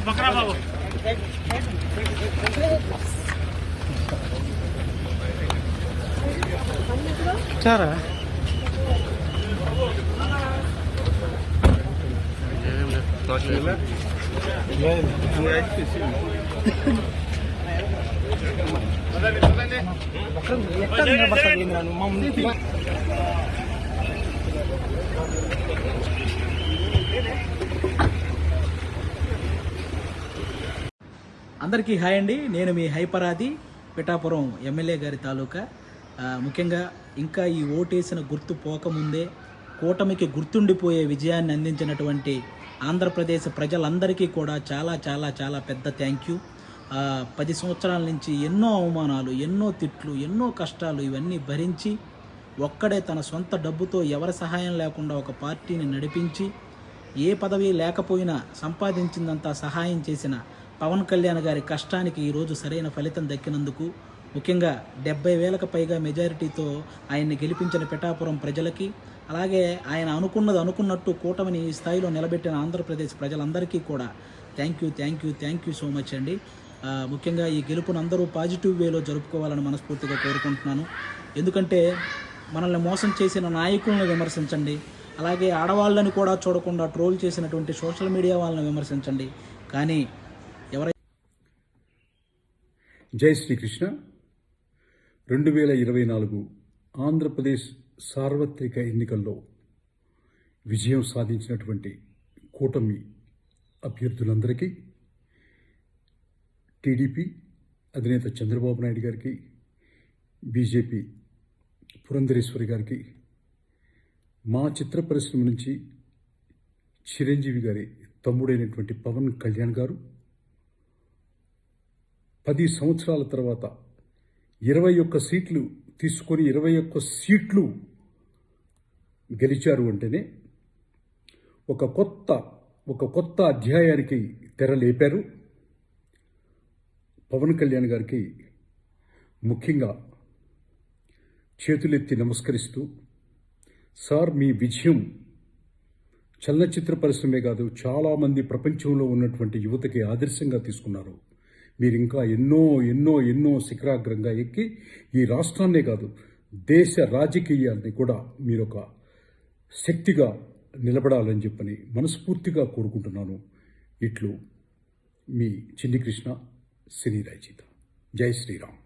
बकरा बाबू चारा అందరికీ హాయ్ అండి. నేను మీ హైపరాది పిఠాపురం ఎమ్మెల్యే గారి తాలూకా. ముఖ్యంగా ఇంకా ఈ ఓటేసిన గుర్తు పోకముందే కూటమికి గుర్తుండిపోయే విజయాన్ని అందించినటువంటి ఆంధ్రప్రదేశ్ ప్రజలందరికీ కూడా చాలా చాలా చాలా పెద్ద థ్యాంక్ యూ. 10 సంవత్సరాల నుంచి ఎన్నో అవమానాలు, ఎన్నో తిట్లు, ఎన్నో కష్టాలు ఇవన్నీ భరించి ఒక్కడే తన సొంత డబ్బుతో ఎవరి సహాయం లేకుండా ఒక పార్టీని నడిపించి ఏ పదవి లేకపోయినా సంపాదించిందంతా సహాయం చేసిన పవన్ కళ్యాణ్ గారి కష్టానికి ఈరోజు సరైన ఫలితం దక్కినందుకు, ముఖ్యంగా 70,000కు పైగా మెజారిటీతో ఆయన్ని గెలిపించిన పిఠాపురం ప్రజలకి, అలాగే ఆయన అనుకున్నట్టు కూటమిని ఈ స్థాయిలో నిలబెట్టిన ఆంధ్రప్రదేశ్ ప్రజలందరికీ కూడా థ్యాంక్ యూ సో మచ్ అండి. ముఖ్యంగా ఈ గెలుపును అందరూ పాజిటివ్ వేలో జరుపుకోవాలని మనస్ఫూర్తిగా కోరుకుంటున్నాను. ఎందుకంటే మనల్ని మోసం చేసిన నాయకులను విమర్శించండి, అలాగే ఆడవాళ్ళని కూడా చూడకుండా ట్రోల్ చేసినటువంటి సోషల్ మీడియా వాళ్ళని విమర్శించండి. కానీ జై శ్రీకృష్ణ. 2024 ఆంధ్రప్రదేశ్ సార్వత్రిక ఎన్నికల్లో విజయం సాధించినటువంటి కూటమి అభ్యర్థులందరికీ, టీడీపీ అధినేత చంద్రబాబు నాయుడు గారికి, బీజేపీ పురంధరేశ్వరి గారికి, మా చిత్ర పరిశ్రమ నుంచి చిరంజీవి గారి తమ్ముడైనటువంటి పవన్ కళ్యాణ్ గారు 10 సంవత్సరాల తర్వాత 21 సీట్లు తీసుకొని 21 సీట్లు గెలిచారు అంటేనే ఒక కొత్త అధ్యాయానికి తెరలేపారు. పవన్ కళ్యాణ్ గారికి ముఖ్యంగా చేతులెత్తి నమస్కరిస్తూ, సార్ మీ విజయం చలనచిత్ర పరిశ్రమే కాదు చాలామంది ప్రపంచంలో ఉన్నటువంటి యువతకి ఆదర్శంగా తీసుకున్నారు. మీరు ఇంకా ఎన్నో శిఖరాగ్రంగా ఎక్కి ఈ రాష్ట్రాన్నే కాదు దేశ రాజకీయాల్ని కూడా మీరు ఒక శక్తిగా నిలబడాలని చెప్పని మనస్ఫూర్తిగా కోరుకుంటున్నాను. ఇట్లు మీ చిన్ని కృష్ణ, సినీ రచయిత. జై శ్రీరామ్.